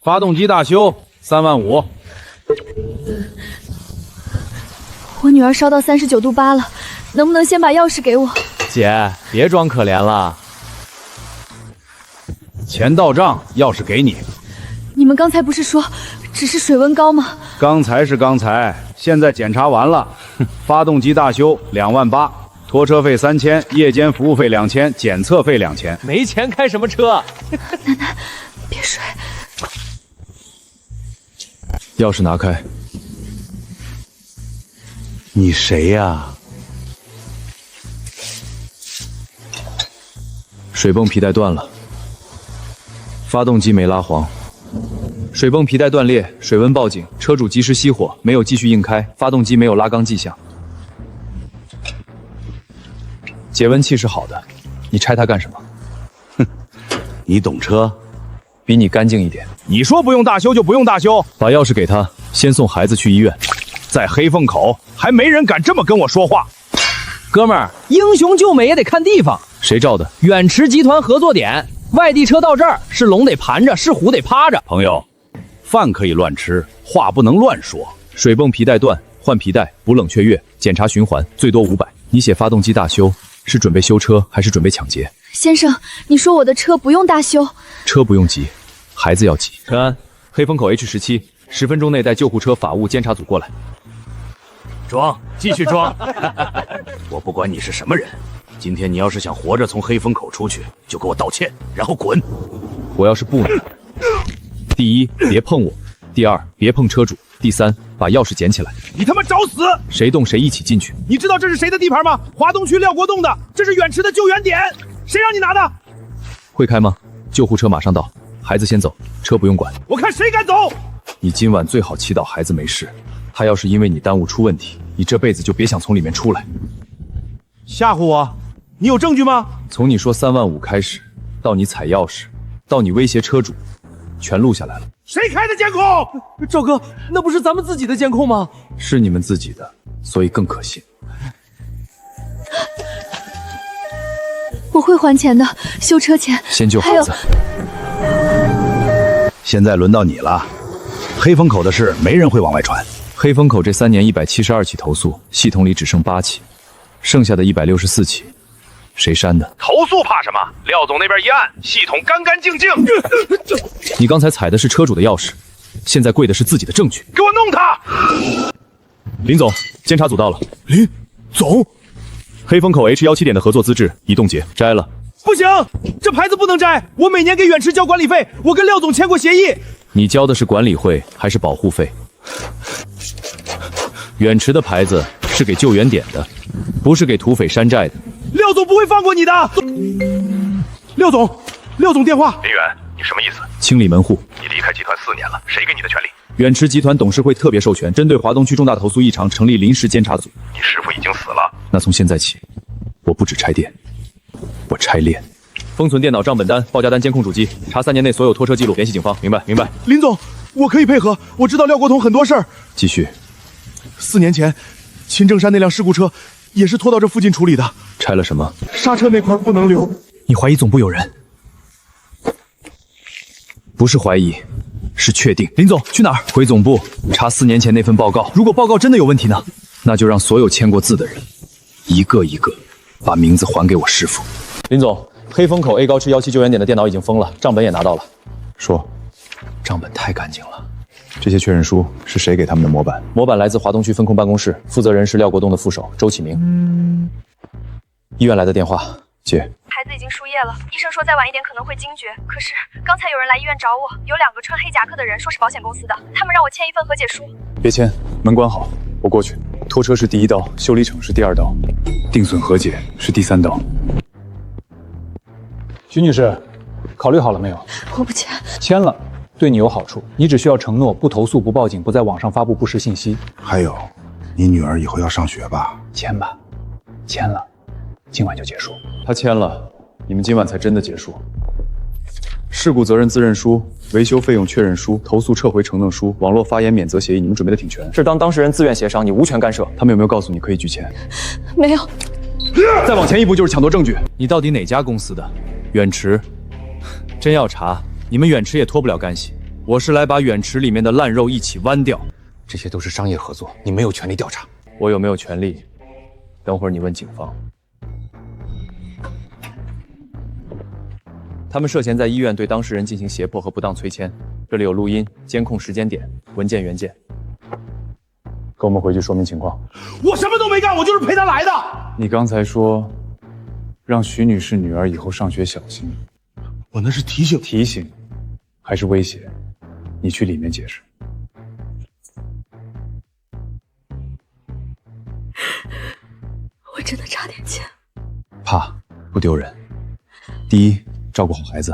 发动机大修3.5万。我女儿烧到39度8了，能不能先把钥匙给我？姐，别装可怜了。钱到账，钥匙给你。你们刚才不是说只是水温高吗？刚才是刚才，现在检查完了。发动机大修2.8万，拖车费3000，夜间服务费2000，检测费2000。没钱开什么车？楠楠，别睡。钥匙拿开。你谁呀？水泵皮带断了，发动机没拉黄，水泵皮带断裂，水温报警，车主及时熄火，没有继续硬开，发动机没有拉缸迹象。节温器是好的，你拆它干什么？哼，你懂车，比你干净一点。你说不用大修就不用大修，把钥匙给他，先送孩子去医院。在黑风口还没人敢这么跟我说话。哥们儿，英雄救美也得看地方。谁照的？远驰集团合作点，外地车到这儿是龙得盘着，是虎得趴着。朋友，饭可以乱吃，话不能乱说。水泵皮带断，换皮带，补冷却液，检查循环，最多500。你写发动机大修，是准备修车还是准备抢劫？先生，你说我的车不用大修？车不用急，孩子要急。陈安，黑风口 H17，10分钟内带救护车、法务监察组过来。装，继续装。我不管你是什么人，今天你要是想活着从黑风口出去，就给我道歉，然后滚。我要是不呢？第一，别碰我；第二，别碰车主；第三，把钥匙捡起来。你他妈找死！谁动谁一起进去。你知道这是谁的地盘吗？华东区廖国栋的，这是远驰的救援点，谁让你拿的？会开吗？救护车马上到，孩子先走，车不用管。我看谁敢走！你今晚最好祈祷孩子没事，他要是因为你耽误出问题，你这辈子就别想从里面出来。吓唬我？你有证据吗？从你说3.5万开始，到你踩钥匙，到你威胁车主，全录下来了。谁开的监控？赵哥，那不是咱们自己的监控吗？是你们自己的，所以更可信。我会还钱的，修车钱。先救孩子。现在轮到你了。黑风口的事没人会往外传。黑风口这3年172起投诉，系统里只剩8起，剩下的164起，谁删的？投诉怕什么？廖总那边一按，系统干干净净。你刚才踩的是车主的钥匙，现在跪的是自己的证据。给我弄他！林总，监察组到了。林总，黑风口 H17点的合作资质已冻结，摘了。不行，这牌子不能摘。我每年给远驰交管理费，我跟廖总签过协议。你交的是管理费还是保护费？远驰的牌子是给救援点的，不是给土匪山寨的。廖总不会放过你的。廖总电话。林远，你什么意思？清理门户。你离开集团4年了，谁给你的权利？远驰集团董事会特别授权，针对华东区重大投诉异常成立临时监察组。你师傅已经死了。那从现在起，我不止拆店，我拆链。封存电脑、账本单、报价单、监控主机，查3年内所有拖车记录，联系警方。明白？明白。林总，我可以配合，我知道廖国统很多事儿。继续。4年前，秦正山那辆事故车也是拖到这附近处理的。拆了什么？刹车那块不能留。你怀疑总部有人？不是怀疑，是确定。林总去哪儿？回总部查4年前那份报告。如果报告真的有问题呢？那就让所有签过字的人，一个一个把名字还给我师傅。林总，黑风口 A 高区17救援点的电脑已经封了，账本也拿到了。说，账本太干净了。这些确认书是谁给他们的模板？模板来自华东区分控办公室，负责人是廖国栋的副手周启明。医院来的电话，接。孩子已经输液了，医生说再晚一点可能会惊厥。可是刚才有人来医院找我，有2个穿黑夹克的人，说是保险公司的，他们让我签一份和解书。别签，门关好，我过去。拖车是第1刀，修理厂是第2刀，定损和解是第3刀。徐女士，考虑好了没有？我不签。签了，对你有好处。你只需要承诺不投诉、不报警、不在网上发布不实信息。还有，你女儿以后要上学吧？签吧，签了，今晚就结束。他签了，你们今晚才真的结束。事故责任自认书、维修费用确认书、投诉撤回承诺书、网络发言免责协议，你们准备的挺全。是当当事人自愿协商，你无权干涉。他们有没有告诉你可以拒签？没有。再往前一步就是抢夺证据。你到底哪家公司的？远驰。真要查，你们远驰也脱不了干系。我是来把远池里面的烂肉一起剜掉。这些都是商业合作，你没有权利调查。我有没有权利？等会儿你问警方。他们涉嫌在医院对当事人进行胁迫和不当催签，这里有录音、监控时间点、文件原件。跟我们回去说明情况。我什么都没干，我就是陪他来的。你刚才说，让徐女士女儿以后上学小心。我那是提醒。提醒，还是威胁？你去里面解释。我真的差点钱。怕不丢人。第一，照顾好孩子；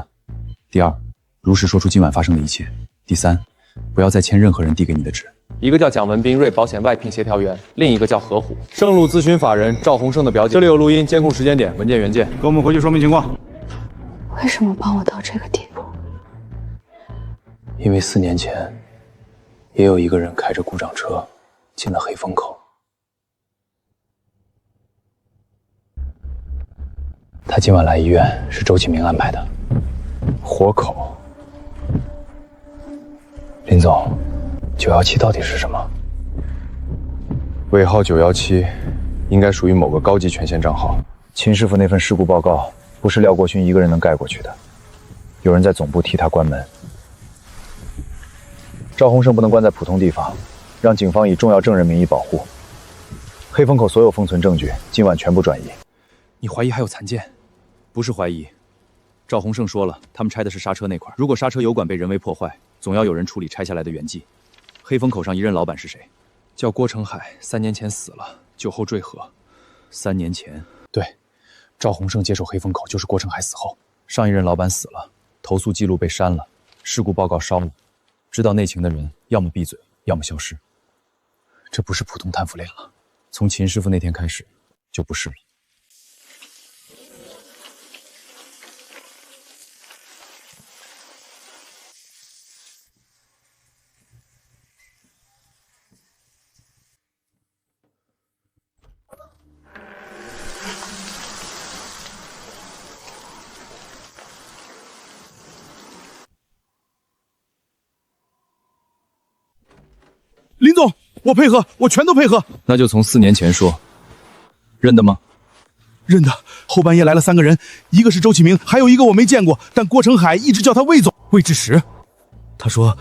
第二，如实说出今晚发生的一切；第三，不要再签任何人递给你的纸。一个叫蒋文斌，瑞保险外聘协调员；另一个叫何虎，盛路咨询法人赵鸿胜的表姐。这里有录音、监控时间点、文件原件。跟我们回去说明情况。为什么帮我到这个地步？因为4年前，也有一个人开着故障车进了黑风口。他今晚来医院是周启明安排的。活口。林总，917到底是什么？尾号917，应该属于某个高级权限账号。秦师傅那份事故报告，不是廖国勋一个人能盖过去的，有人在总部替他关门。赵鸿胜不能关在普通地方，让警方以重要证人名义保护。黑风口所有封存证据，今晚全部转移。你怀疑还有残件？不是怀疑，赵鸿胜说了，他们拆的是刹车那块。如果刹车油管被人为破坏，总要有人处理拆下来的原迹。黑风口上一任老板是谁？叫郭成海，3年前死了，酒后坠河。3年前，对，赵鸿胜接手黑风口就是郭成海死后。上一任老板死了，投诉记录被删了，事故报告烧了。知道内情的人，要么闭嘴，要么消失。这不是普通贪腐链了，从秦师傅那天开始，就不是了。林总，我配合，我全都配合。那就从4年前说，认得吗？认得。后半夜来了3个人，一个是周启明，还有一个我没见过，但郭成海一直叫他魏总。魏志实，他说，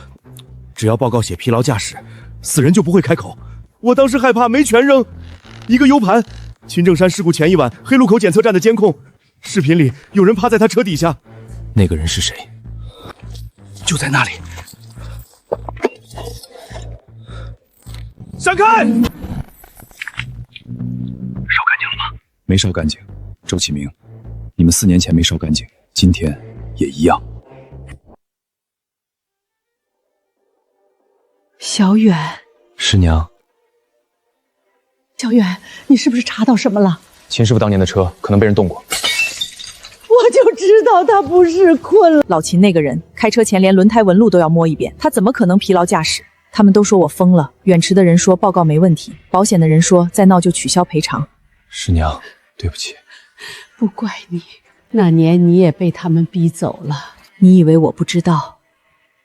只要报告写疲劳驾驶，死人就不会开口。我当时害怕没全扔，一个 U 盘，秦正山事故前一晚黑路口检测站的监控，视频里有人趴在他车底下。那个人是谁？就在那里。闪开！烧干净了吗？没烧干净。周启明，你们4年前没烧干净，今天也一样。小远，师娘，小远，你是不是查到什么了？秦师傅当年的车可能被人动过。我就知道他不是困了。老秦那个人开车前连轮胎纹路都要摸一遍，他怎么可能疲劳驾驶？他们都说我疯了，远池的人说报告没问题，保险的人说再闹就取消赔偿。师娘，对不起。不怪你，那年你也被他们逼走了。你以为我不知道？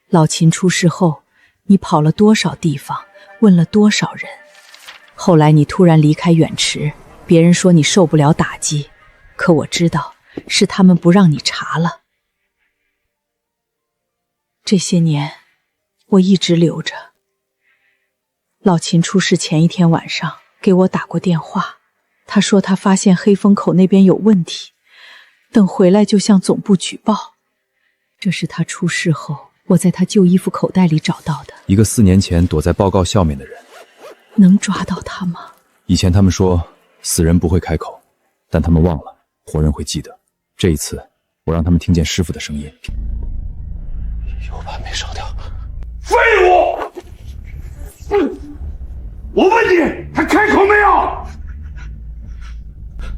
老秦出事后，你跑了多少地方，问了多少人？后来你突然离开远池，别人说你受不了打击，可我知道是他们不让你查了。这些年，我一直留着。老秦出事前一天晚上给我打过电话，他说他发现黑风口那边有问题，等回来就向总部举报。这是他出事后我在他旧衣服口袋里找到的。一个4年前躲在报告下面的人，能抓到他吗？以前他们说死人不会开口，但他们忘了，活人会记得。这一次，我让他们听见师傅的声音。U盘没烧掉，废物！我问你，他开口没有？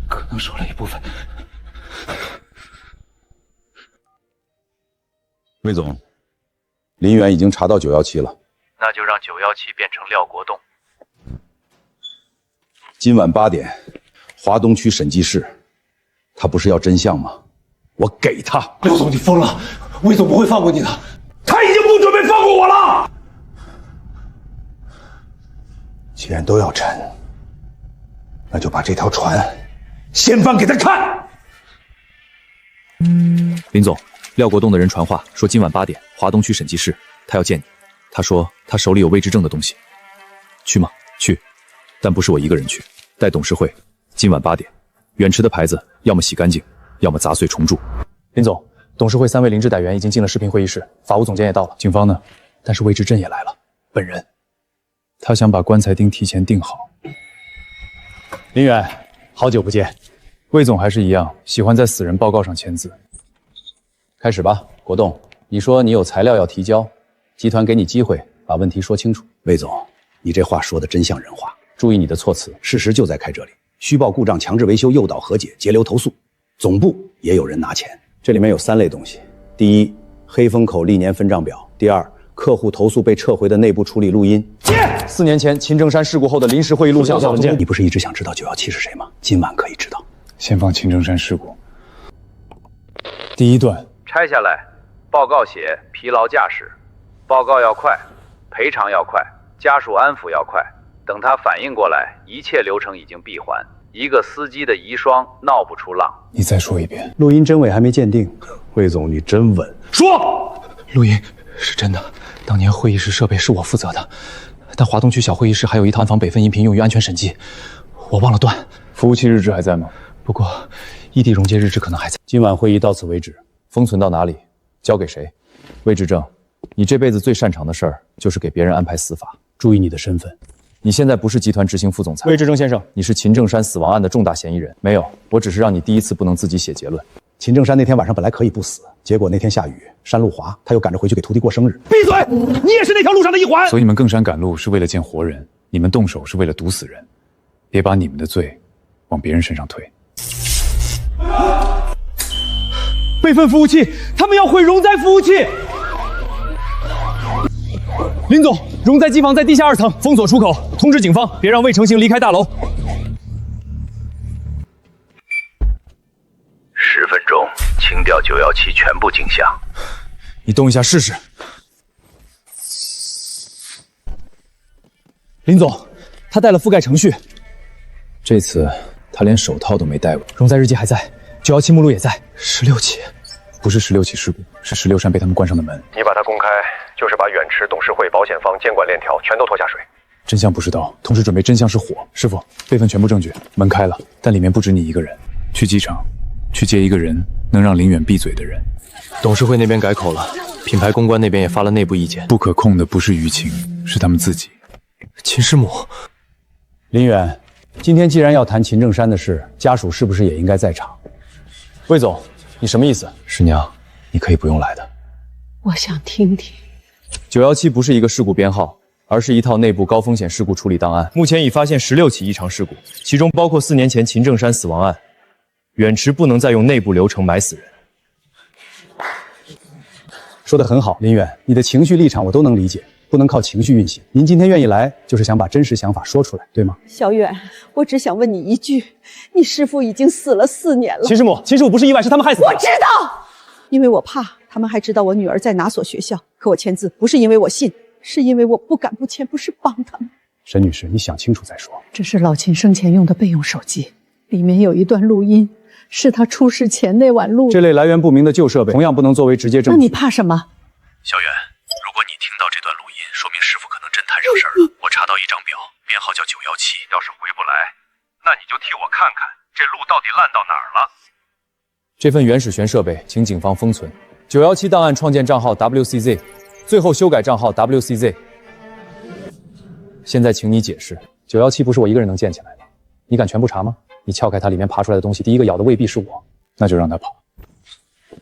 可能说了一部分。魏总，林远已经查到917了。那就让917变成廖国栋。今晚8点，华东区审计室。他不是要真相吗？我给他。廖总，你疯了！魏总不会放过你的，他已经不不准备放过我了？既然都要沉，那就把这条船掀翻给他看。林总，廖国栋的人传话说今晚8点，华东区审计室，他要见你。他说他手里有魏志正的东西，去吗？去，但不是我一个人去，带董事会。今晚8点，远池的牌子要么洗干净，要么砸碎重铸。林总，董事会3位临时党员已经进了视频会议室，法务总监也到了。警方呢？但是魏志正也来了，本人。他想把棺材钉提前钉好。林远，好久不见。魏总还是一样，喜欢在死人报告上签字。开始吧，国栋，你说你有材料要提交，集团给你机会把问题说清楚。魏总，你这话说的真像人话，注意你的措辞，事实就在开这里。虚报故障、强制维修、诱导和解、截留投诉，总部也有人拿钱。这里面有3类东西：第一，黑风口历年分账表；第二，客户投诉被撤回的内部处理录音。4年前秦正山事故后的临时会议录像文件。你不是一直想知道917是谁吗？今晚可以知道。先放秦正山事故。第一段拆下来，报告写疲劳驾驶，报告要快，赔偿要快，家属安抚要快。等他反应过来，一切流程已经闭环，一个司机的遗孀闹不出浪。你再说一遍。录音真伪还没鉴定，魏总你真稳。说，录音是真的，当年会议室设备是我负责的，但华东区小会议室还有一套安防北分音频用于安全审计，我忘了断。服务器日志还在吗？不过异地溶解日志可能还在。今晚会议到此为止，封存到哪里，交给谁？魏志正，你这辈子最擅长的事儿就是给别人安排死法。注意你的身份。你现在不是集团执行副总裁，魏志正先生，你是秦正山死亡案的重大嫌疑人。没有，我只是让你第一次不能自己写结论。秦正山那天晚上本来可以不死，结果那天下雨，山路滑，他又赶着回去给徒弟过生日。闭嘴！你也是那条路上的一环。所以你们更山赶路是为了见活人，你们动手是为了毒死人，别把你们的罪往别人身上推。备份服务器，他们要毁容灾服务器。林总，容灾机房在地下2层，封锁出口，通知警方别让魏成行离开大楼。 10分钟清掉917全部镜像。你动一下试试。林总，他带了覆盖程序。这次他连手套都没戴过。容灾日记还在，917目录也在，16起，不是16起事故，是16扇被他们关上的门。你把它公开，就是把远池董事会、保险方、监管链条全都拖下水。真相不知道，同时准备真相是火。师傅，备份全部证据，门开了，但里面不止你一个人。去机场。 去接一个人能让林远闭嘴的人。董事会那边改口了，品牌公关那边也发了内部意见。不可控的不是舆情，是他们自己。秦师母，林远，今天既然要谈秦正山的事，家属是不是也应该在场？魏总，你什么意思？师娘，你可以不用来的。我想听听。917不是一个事故编号，而是一套内部高风险事故处理档案。目前已发现16起异常事故，其中包括4年前秦正山死亡案。 远池不能再用内部流程埋死人。说得很好，林远，你的情绪立场我都能理解，不能靠情绪运行。您今天愿意来，就是想把真实想法说出来，对吗？小远，我只想问你一句，你师父已经死了4年了。秦师母，秦师母不是意外，是他们害死的。我知道，因为我怕他们还知道我女儿在哪所学校。可我签字不是因为我信，是因为我不敢不签，不是帮他们。沈女士，你想清楚再说。这是老秦生前用的备用手机，里面有一段录音。 是他出事前那晚录的。这类来源不明的旧设备，同样不能作为直接证据。那你怕什么？小远，如果你听到这段录音，说明师傅可能真摊上事儿了。我查到一张表，编号叫917，要是回不来，那你就替我看看这路到底烂到哪儿了。这份原始悬设备，请警方封存。917档案创建账号 WCZ， 最后修改账号 WCZ。现在请你解释，917不是我一个人能建起来的，你敢全部查吗？ 你撬开它里面爬出来的东西，第一个咬的未必是我，那就让他跑。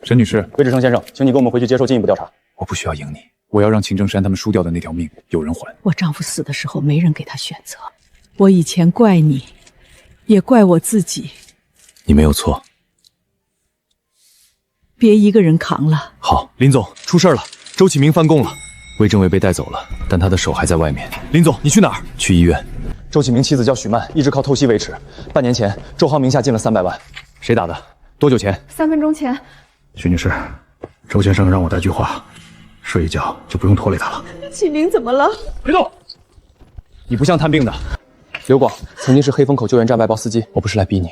沈女士，魏志成先生，请你跟我们回去接受进一步调查。我不需要赢你，我要让秦正山他们输掉的那条命有人还。我丈夫死的时候没人给他选择，我以前怪你，也怪我自己。你没有错，别一个人扛了。好，林总，出事了，周启明翻供了，魏政委被带走了，但他的手还在外面。林总，你去哪儿？去医院。 周启明妻子叫许曼，一直靠透析维持。半年前，周航名下进了300万，谁打的？多久前？3分钟前。许女士，周先生让我带句话，睡一觉就不用拖累他了。启明怎么了？别动！你不像探病的。刘广曾经是黑风口救援站外包司机，我不是来逼你。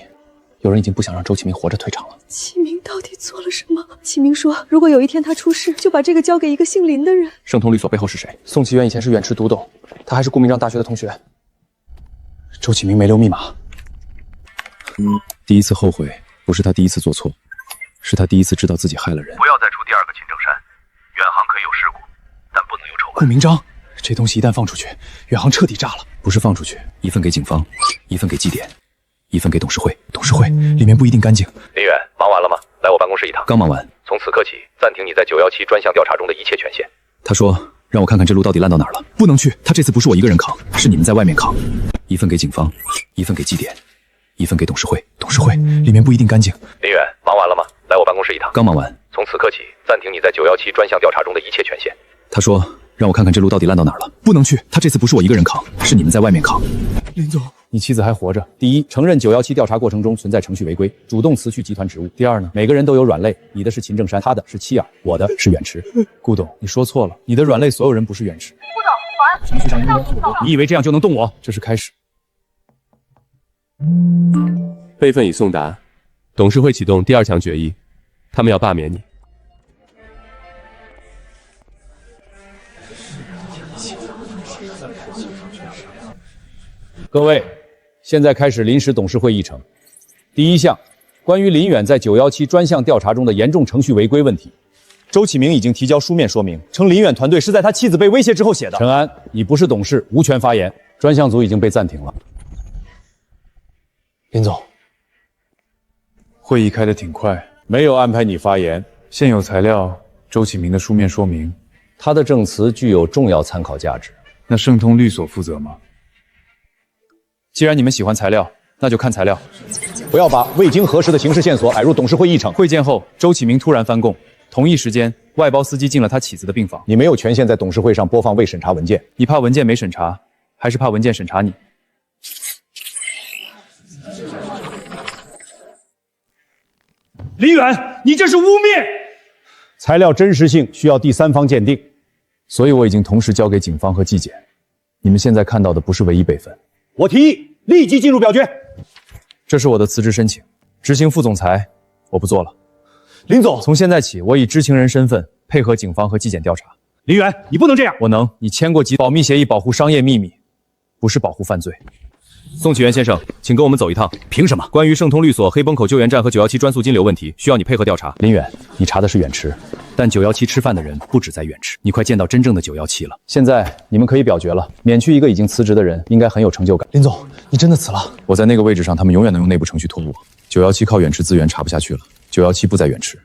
有人已经不想让周启明活着退场了。启明到底做了什么？启明说，如果有一天他出事，就把这个交给一个姓林的人。盛通律所背后是谁？宋启元以前是远池独董，他还是顾明章大学的同学。周启明没留密码。第一次后悔，不是他第一次做错，是他第一次知道自己害了人。不要再出第二个秦正山，远航可以有事故，但不能有丑闻。顾明章，这东西一旦放出去，远航彻底炸了。不是放出去，一份给警方，一份给纪检，一份给董事会。董事会里面不一定干净。林远，忙完了吗？来我办公室一趟。刚忙完。从此刻起，暂停你在917专项调查中的一切权限。他说让我看看这路到底烂到哪儿了。不能去，他这次不是我一个人扛，是你们在外面扛。一份给警方，一份给纪检，一份给董事会。董事会里面不一定干净。林远，忙完了吗？来我办公室一趟。刚忙完。从此刻起，暂停你在917专项调查中的一切权限。他说让我看看这路到底烂到哪儿了。不能去，他这次不是我一个人扛，是你们在外面扛。林总，你妻子还活着。第一，承认917调查过程中存在程序违规，主动辞去集团职务。第二呢，每个人都有软肋，你的是秦正山，他的是妻儿，我的是远池。顾董，你说错了，你的软肋所有人不是远池。顾总，保安，程序上你以为这样就能动我？这是开始。备份已送达，董事会启动第2强决议，他们要罢免你。各位，现在开始临时董事会议程。第一项，关于林远在917专项调查中的严重程序违规问题，周启明已经提交书面说明，称林远团队是在他妻子被威胁之后写的。陈安，你不是董事，无权发言。专项组已经被暂停了。林总，会议开得挺快，没有安排你发言。现有材料，周启明的书面说明，他的证词具有重要参考价值。那盛通律所负责吗？既然你们喜欢材料，那就看材料。不要把未经核实的刑事线索载入董事会议程。会见后，周启明突然翻供，同一时间，外包司机进了他妻子的病房。你没有权限在董事会上播放未审查文件。你怕文件没审查，还是怕文件审查你？林远，你这是污蔑！材料真实性需要第三方鉴定，所以我已经同时交给警方和纪检。你们现在看到的不是唯一备份。我提议立即进入表决。这是我的辞职申请，执行副总裁，我不做了。林总，从现在起，我以知情人身份配合警方和纪检调查。林远，你不能这样。我能，你签过保密协议，保护商业秘密，不是保护犯罪。宋启元先生，请跟我们走一趟。凭什么？关于盛通律所黑风口救援站和917专诉金流问题，需要你配合调查。林远，你查的是远池，但917吃饭的人不止在远池，你快见到真正的917了。现在你们可以表决了，免去一个已经辞职的人，应该很有成就感。林总，你真的辞了？我在那个位置上，他们永远能用内部程序拖我。917靠远池资源查不下去了，917不在远池，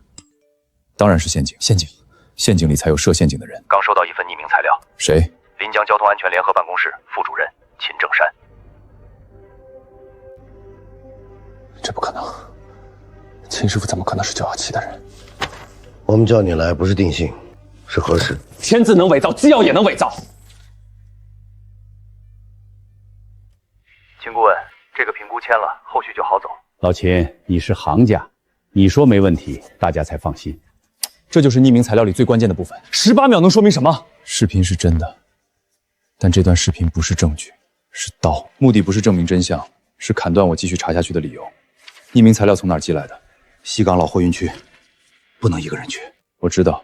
当然是陷阱。陷阱里才有设陷阱的人。刚收到一份匿名材料，谁？临江交通安全联合办公室副主任秦正山。这不可能，秦师傅怎么可能是917的人？我们叫你来不是定性，是核实。签字能伪造，资料也能伪造。秦顾问，这个评估签了，后续就好走。老秦，你是行家，你说没问题，大家才放心。这就是匿名材料里最关键的部分。18秒能说明什么？视频是真的，但这段视频不是证据，是刀。目的不是证明真相，是砍断我继续查下去的理由。匿名材料从哪儿寄来的？西港老货运区，不能一个人去。我知道，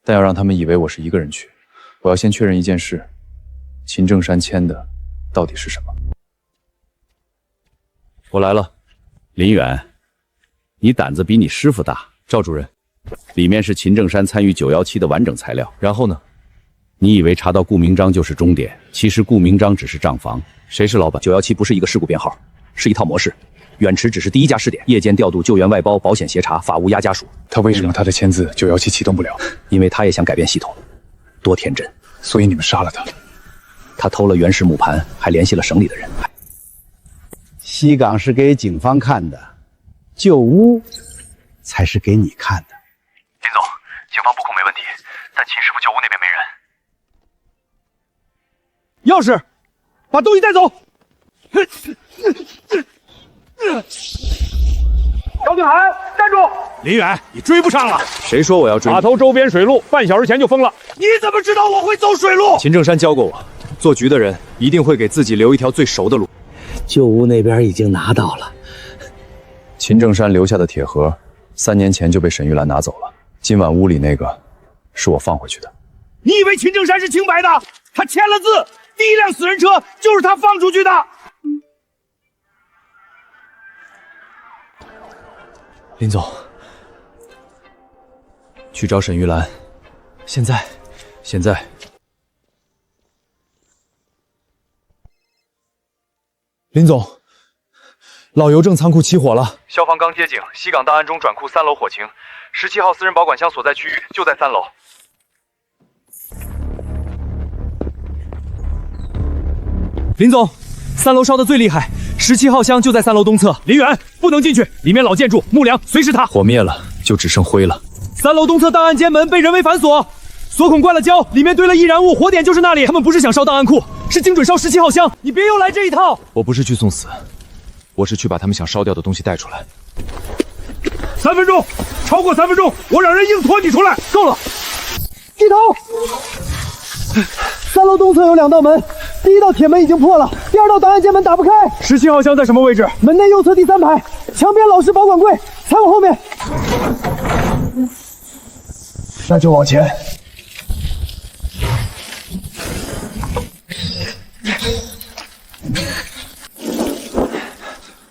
但要让他们以为我是一个人去，我要先确认一件事：秦正山签的到底是什么？我来了。林远，你胆子比你师傅大。赵主任，里面是秦正山参与917的完整材料。然后呢？你以为查到顾明章就是终点，其实顾明章只是账房。谁是老板？917不是一个事故编号，是一套模式。远池只是第一家试点，夜间调度救援外包、保险协查、法务押家属。他为什么他的签字917启动不了？因为他也想改变系统，多天真。所以你们杀了他。他偷了原始母盘，还联系了省里的人。西港是给警方看的，旧屋才是给你看的。林总，警方布控没问题，但秦师傅旧屋那边没人。钥匙，把东西带走。高定海，站住！林远，你追不上了。谁说我要追？码头周边水路半小时前就封了。你怎么知道我会走水路？秦正山教过我，做局的人一定会给自己留一条最熟的路。旧屋那边已经拿到了。秦正山留下的铁盒，3年前就被沈玉兰拿走了。今晚屋里那个，是我放回去的。你以为秦正山是清白的？他签了字，第1辆死人车就是他放出去的。林总，去找沈玉兰。现在。林总，老邮政仓库起火了，消防刚接警，西港档案中转库3楼火情，17号私人保管箱所在区域就在3楼。林总，3楼烧得最厉害，17号箱就在3楼东侧。林远，不能进去，里面老建筑，木梁随时塌。火灭了，就只剩灰了。3楼东侧档案间门被人为反锁，锁孔灌了胶，里面堆了易燃物，火点就是那里。他们不是想烧档案库，是精准烧17号箱。你别又来这一套。我不是去送死，我是去把他们想烧掉的东西带出来。3分钟，超过3分钟，我让人硬拖你出来。够了。低头。3楼东侧有2道门，第1道铁门已经破了，第2道档案间门打不开。17号箱在什么位置？门内右侧第3排，墙边老式保管柜，踩我后面。那就往前。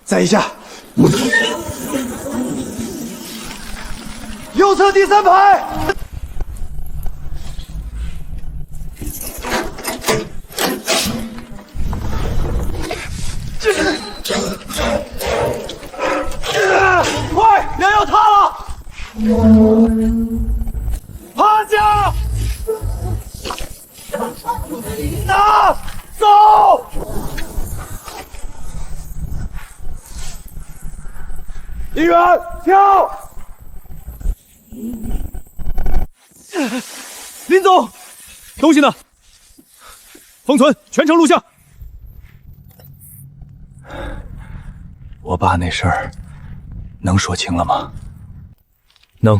再一下。右侧第3排。快，梁要塌了！趴下！拿走！李远，跳！林总，东西呢？封存，全程录像。我爸那事儿能说清了吗？能，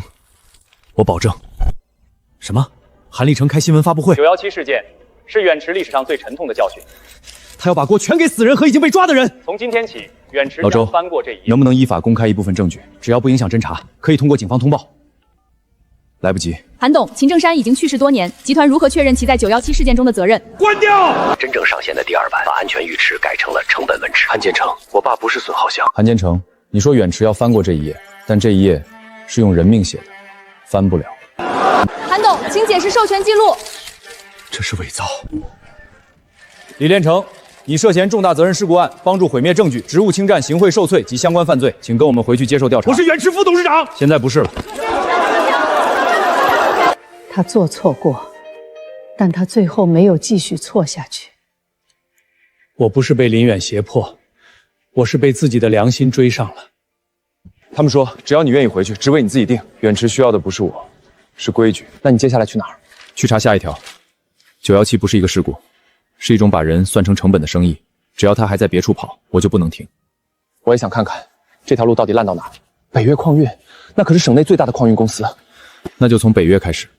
我保证。什么？韩立成开新闻发布会？917事件是远池历史上最沉痛的教训。他要把锅全给死人和已经被抓的人。从今天起，远池老周将翻过这一页。能不能依法公开一部分证据？只要不影响侦查，可以通过警方通报。来不及。韩董，秦正山已经去世多年，集团如何确认其在917事件中的责任？关掉！真正上线的第2版把安全浴池改成了成本文池。韩建成，我爸不是损耗箱。韩建成，你说远池要翻过这一页，但这一页是用人命写的，翻不了。韩董，请解释授权记录。这是伪造。李连成，你涉嫌重大责任事故案，帮助毁灭证据、职务侵占、行贿受贿及相关犯罪，请跟我们回去接受调查。我是远池副董事长。现在不是了。他做错过，但他最后没有继续错下去。我不是被林远胁迫，我是被自己的良心追上了。他们说，只要你愿意回去，职位你自己定。远池需要的不是我，是规矩。那你接下来去哪儿？去查下一条。917不是一个事故，是一种把人算成成本的生意。只要他还在别处跑，我就不能停。我也想看看这条路到底烂到哪儿。北岳矿运，那可是省内最大的矿运公司。那就从北岳开始。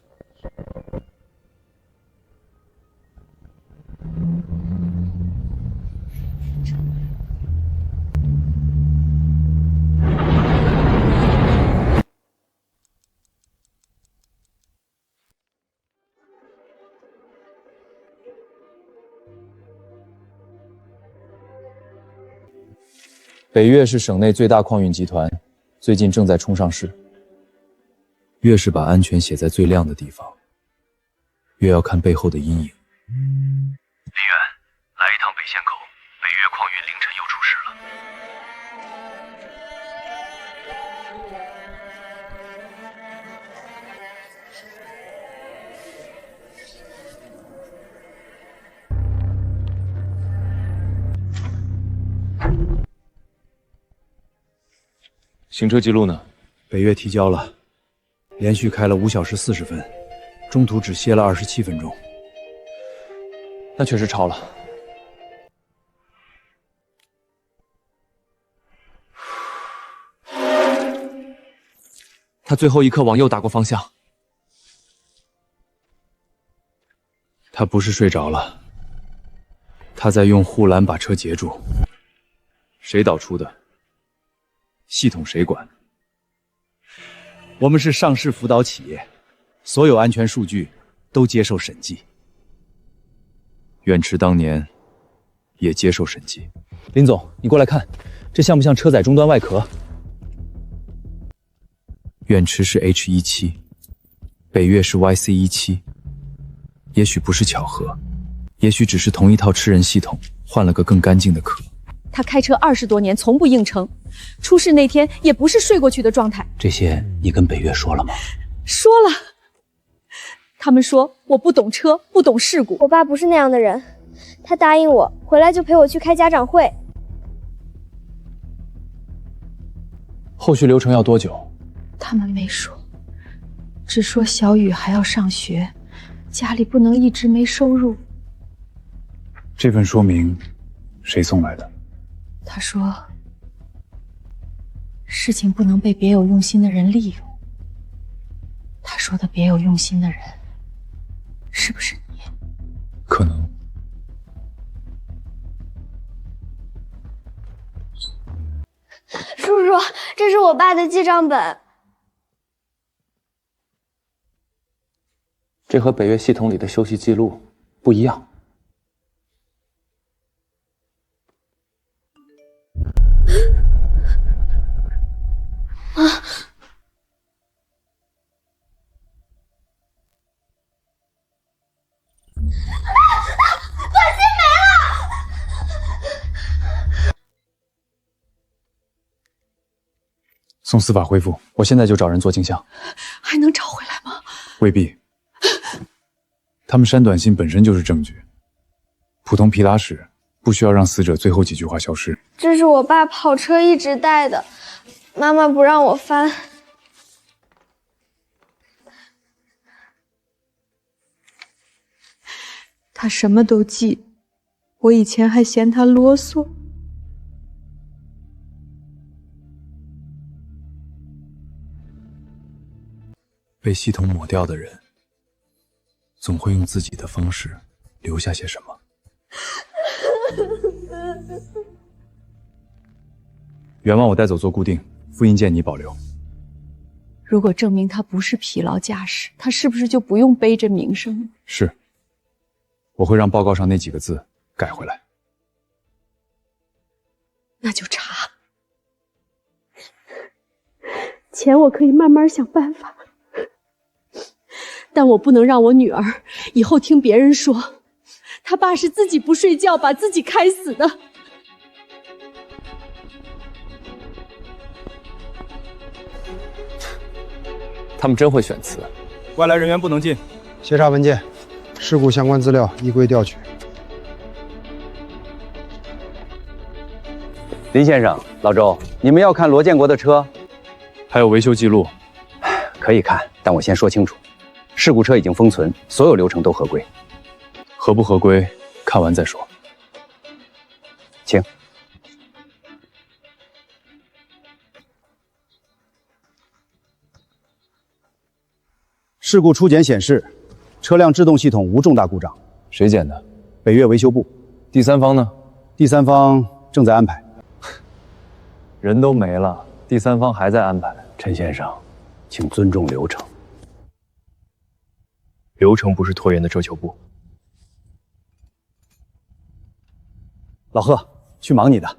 北岳是省内最大矿运集团，最近正在冲上市。越是把安全写在最亮的地方，越要看背后的阴影。林远，来一趟北线口，北岳矿运凌晨又出事了。行车记录呢？北岳提交了，连续开了5小时40分，中途只歇了27分钟。那确实超了。他最后一刻往右打过方向。他不是睡着了，他在用护栏把车截住。谁导出的？系统谁管？我们是上市辅导企业，所有安全数据都接受审计。远驰当年也接受审计。林总，你过来看，这像不像车载终端外壳？远驰是 H17，北岳是 YC17。也许不是巧合，也许只是同一套吃人系统，换了个更干净的壳。他开车20多年，从不硬撑，出事那天也不是睡过去的状态。这些你跟北岳说了吗？说了，他们说我不懂车，不懂事故。我爸不是那样的人，他答应我回来就陪我去开家长会。后续流程要多久？他们没说，只说小雨还要上学，家里不能一直没收入。这份说明谁送来的？他说，事情不能被别有用心的人利用。他说的别有用心的人，是不是你？可能。叔叔，这是我爸的记账本。这和北岳系统里的休息记录不一样。啊！短信没了！送司法恢复，我现在就找人做镜像。还能找回来吗？未必。他们删短信本身就是证据，普通皮拉史不需要让死者最后几句话消失。这是我爸跑车一直带的，妈妈不让我翻。他什么都记，我以前还嫌他啰嗦。被系统抹掉的人，总会用自己的方式留下些什么。原望我带走做固定，复印件你保留。如果证明他不是疲劳驾驶，他是不是就不用背着名声了？是，我会让报告上那几个字改回来。那就查。钱我可以慢慢想办法，但我不能让我女儿以后听别人说，他爸是自己不睡觉把自己开死的。他们真会选词。外来人员不能进。协查文件，事故相关资料依规调取。林先生，老周，你们要看罗建国的车？还有维修记录？可以看，但我先说清楚，事故车已经封存，所有流程都合规。合不合规，看完再说。请。事故初检显示，车辆制动系统无重大故障。谁检的？北岳维修部。第三方呢？第三方正在安排。人都没了，第三方还在安排。陈先生，请尊重流程。流程不是拖延的遮羞布。老贺，去忙你的。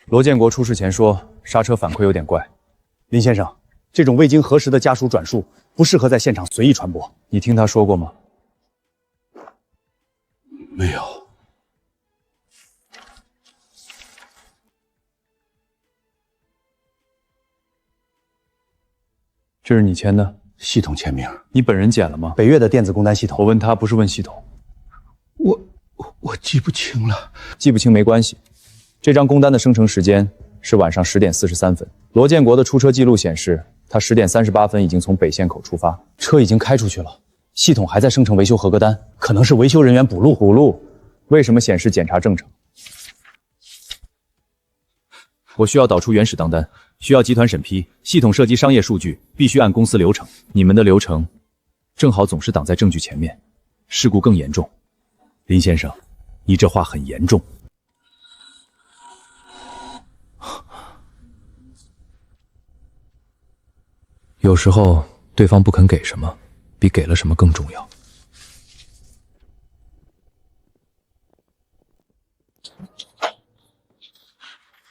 罗建国出事前说刹车反馈有点怪。林先生，这种未经核实的家属转述不适合在现场随意传播。你听他说过吗？没有。这是你签的？系统签名。你本人检了吗？北岳的电子工单系统。我问他，不是问系统。我记不清了。记不清没关系。这张工单的生成时间是晚上10点43分。罗建国的出车记录显示，他10点38分已经从北线口出发，车已经开出去了，系统还在生成维修合格单，可能是维修人员补录。补录？为什么显示检查正常？我需要导出原始当单。需要集团审批，系统涉及商业数据，必须按公司流程。你们的流程正好总是挡在证据前面，事故更严重。林先生，你这话很严重。有时候，对方不肯给什么，比给了什么更重要。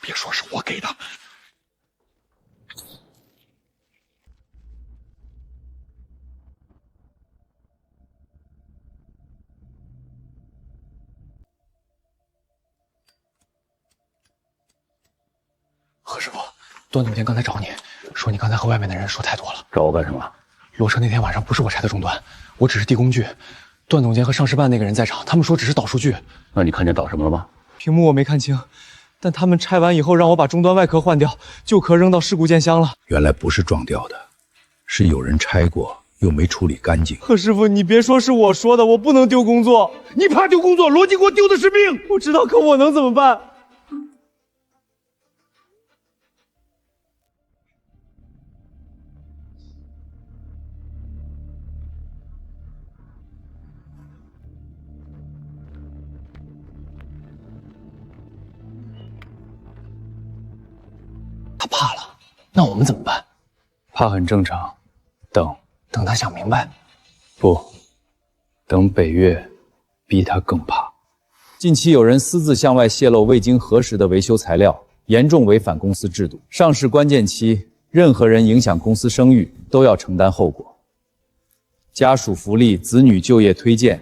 别说是我给的。何师傅，段总监刚才找你，说你刚才和外面的人说太多了。找我干什么？裸车那天晚上不是我拆的终端，我只是递工具。段总监和上市办那个人在场，他们说只是导数据。那你看见导什么了吗？屏幕我没看清，但他们拆完以后让我把终端外壳换掉，旧壳扔到事故件箱了。原来不是撞掉的，是有人拆过又没处理干净。何师傅，你别说是我说的，我不能丢工作。你怕丢工作，罗金国丢的是命。我知道，可我能怎么办？他怕了，那我们怎么办？怕很正常，等他想明白。不，等北岳逼他更怕。近期有人私自向外泄露未经核实的维修材料，严重违反公司制度。上市关键期，任何人影响公司声誉都要承担后果。家属福利、子女就业推荐、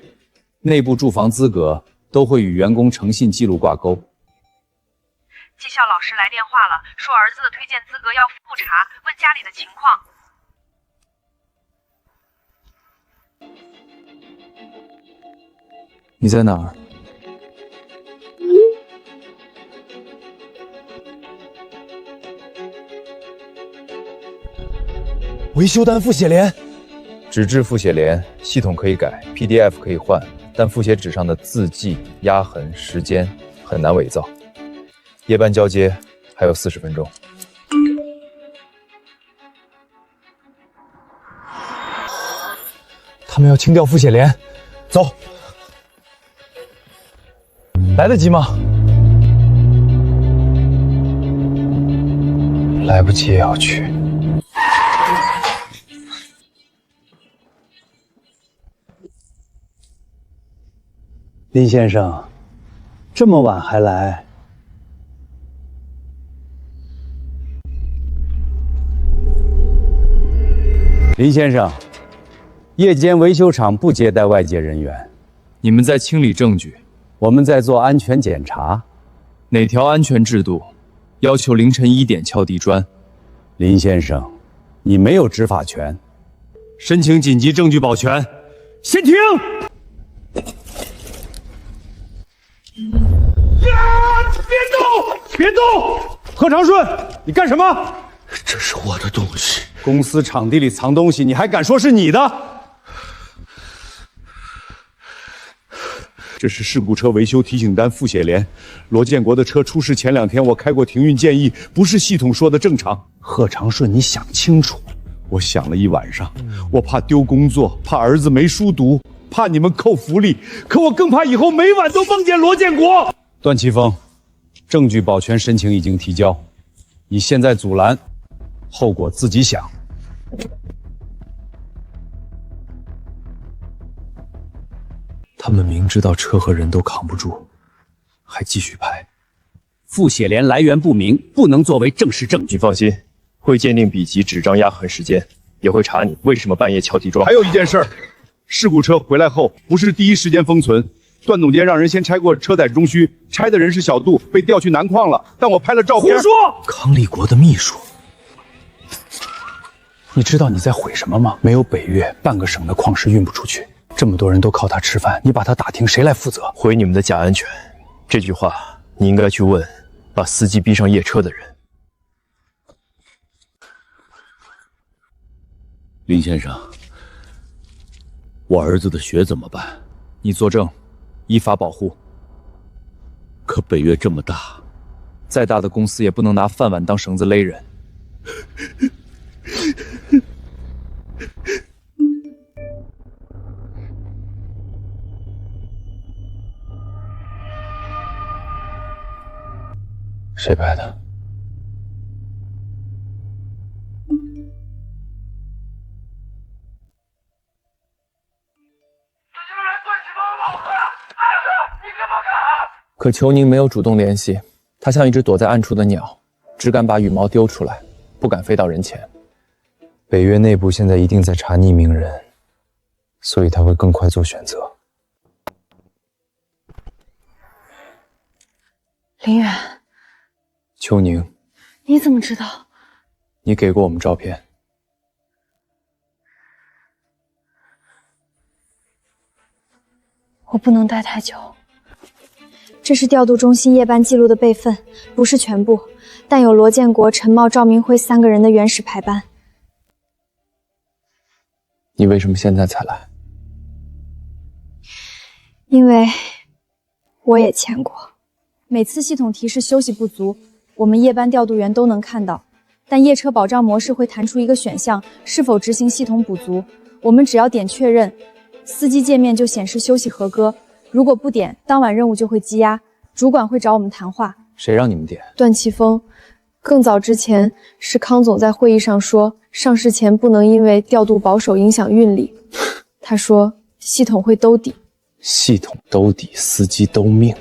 内部住房资格都会与员工诚信记录挂钩。技校老师来电话了，说儿子的推荐资格要复查，问家里的情况。你在哪儿？维修单复写连，纸质复写连，系统可以改 ，PDF 可以换，但复写纸上的字迹、压痕、时间很难伪造。夜班交接还有40分钟。他们要清掉复写连，走，来得及吗？来不及也要去。林先生，这么晚还来？林先生，夜间维修厂不接待外界人员。你们在清理证据，我们在做安全检查。哪条安全制度要求凌晨1点敲地砖？林先生，你没有执法权。申请紧急证据保全。先停！别动！别动！贺长顺，你干什么？这是我的东西。公司场地里藏东西，你还敢说是你的？这是事故车维修提醒单复写连。罗建国的车出事前2天，我开过停运建议，不是系统说的正常。贺长顺，你想清楚。我想了一晚上，我怕丢工作，怕儿子没书读，怕你们扣福利，可我更怕以后每晚都梦见罗建国。段奇峰，证据保全申请已经提交，你现在阻拦，后果自己想。他们明知道车和人都扛不住，还继续拍。复写连来源不明，不能作为正式证据。你放心，会鉴定笔迹、纸张压痕时间，也会查你为什么半夜敲地桩。还有一件事，事故车回来后不是第一时间封存，段总监让人先拆过车载中虚，拆的人是小杜，被调去南矿了。但我拍了照片。胡说！康立国的秘书，你知道你在毁什么吗？没有北岳，半个省的矿石运不出去。这么多人都靠他吃饭，你把他打停，谁来负责？毁你们的假安全，这句话你应该去问把司机逼上夜车的人。林先生，我儿子的血怎么办？你作证，依法保护。可北岳这么大，再大的公司也不能拿饭碗当绳子勒人。谁拍的？可裘宁没有主动联系，他像一只躲在暗处的鸟，只敢把羽毛丢出来，不敢飞到人前。北岳内部现在一定在查匿名人，所以他会更快做选择。林远，秋宁，你怎么知道？你给过我们照片。我不能待太久。这是调度中心夜班记录的备份，不是全部，但有罗建国、陈茂、赵明辉3个人的原始排班。你为什么现在才来？因为我也签过。每次系统提示休息不足，我们夜班调度员都能看到，但夜车保障模式会弹出一个选项，是否执行系统补足。我们只要点确认，司机界面就显示休息合格。如果不点，当晚任务就会积压，主管会找我们谈话。谁让你们点？段奇峰。更早之前是康总在会议上说，上市前不能因为调度保守影响运力。他说系统会兜底。系统兜底，司机兜命。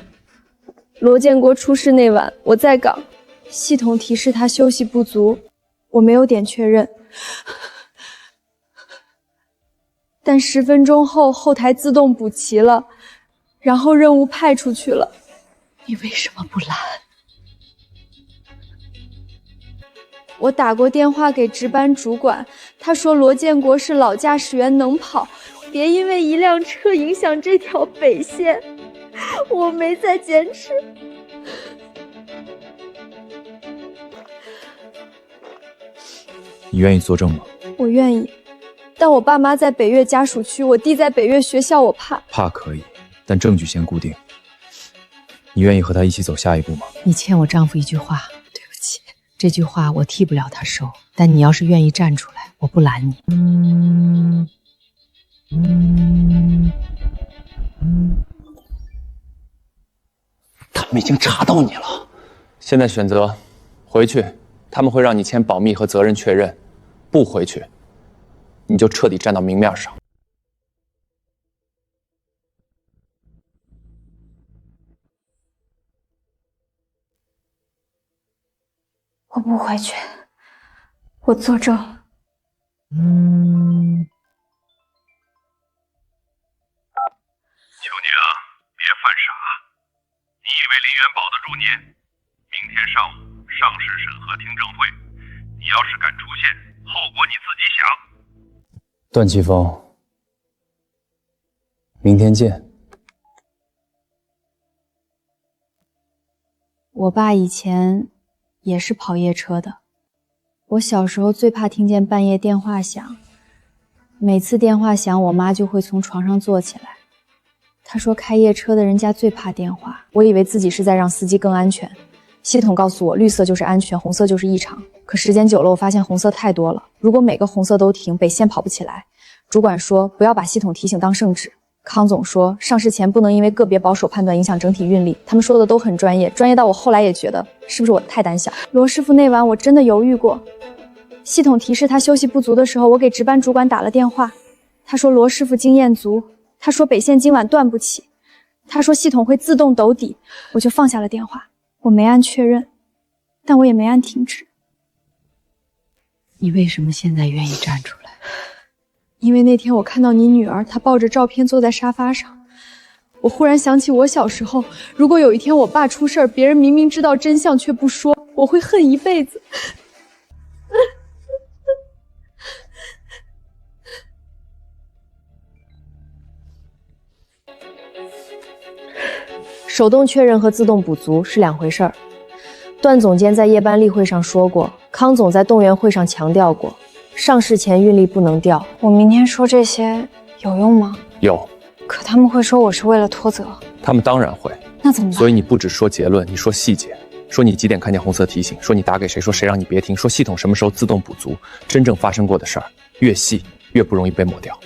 罗建国出事那晚，我在岗，系统提示他休息不足，我没有点确认。但10分钟后，后台自动补齐了，然后任务派出去了。你为什么不拦？我打过电话给值班主管，他说罗建国是老驾驶员，能跑，别因为一辆车影响这条北线。我没再坚持。你愿意作证吗？我愿意，但我爸妈在北岳家属区，我弟在北岳学校，我怕。怕可以，但证据先固定。你愿意和他一起走下一步吗？你欠我丈夫一句话。对不起，这句话我替不了他收，但你要是愿意站出来，我不拦你。他们已经查到你了。现在选择回去，他们会让你签保密和责任确认；不回去，你就彻底站到明面上。我不回去，我作证。求你了，别犯傻。你以为林元保得住你？明天上午上市审核听证会，你要是敢出现，后果你自己想。段奇峰，明天见。我爸以前也是跑夜车的。我小时候最怕听见半夜电话响，每次电话响，我妈就会从床上坐起来。她说开夜车的人家最怕电话。我以为自己是在让司机更安全，系统告诉我绿色就是安全，红色就是异常。可时间久了，我发现红色太多了，如果每个红色都停，北线跑不起来。主管说不要把系统提醒当圣旨。康总说上市前不能因为个别保守判断影响整体运力。他们说的都很专业，专业到我后来也觉得是不是我太胆小。罗师傅那晚我真的犹豫过，系统提示他休息不足的时候，我给值班主管打了电话，他说罗师傅经验足，他说北线今晚断不起，他说系统会自动兜底，我就放下了电话。我没按确认，但我也没按停止。你为什么现在愿意站出来？因为那天我看到你女儿，她抱着照片坐在沙发上，我忽然想起我小时候，如果有一天我爸出事儿，别人明明知道真相却不说，我会恨一辈子。手动确认和自动补足是两回事儿。段总监在夜班例会上说过，康总在动员会上强调过，上市前运力不能掉。我明天说这些有用吗？有。可他们会说我是为了脱责。他们当然会。那怎么办？所以你不只说结论，你说细节，说你几点看见红色提醒，说你打给谁，说谁让你别听，说系统什么时候自动补足。真正发生过的事儿，越细越不容易被抹掉。